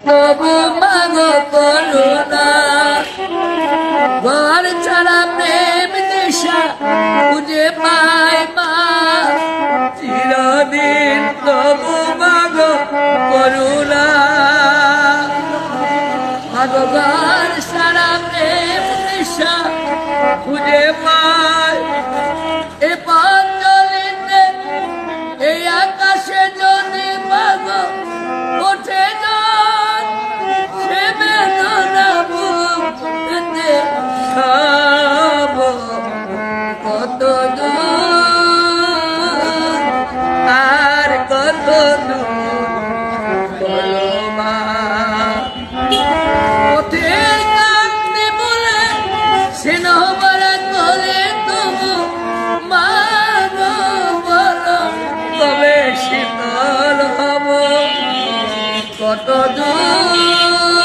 তবু মাগ করুণা ঘর ছাড়া প্রেম দিশা খুঁজে পাই মা চিরদিন তবু মাগ করুণা মাগ ঘর ছাড়া প্রেম দিশা খুঁজে পাই এ পাঞ্জলিতে এই আকাশে যদি মাগ ওঠে যান সে বেদনা বুঝতে সব কত দূর আর কত দূর বলো মা পথের কান্তি বলে সিনহমারা তোলে তবু মা গো বলো তবে শীতল হব কত দূর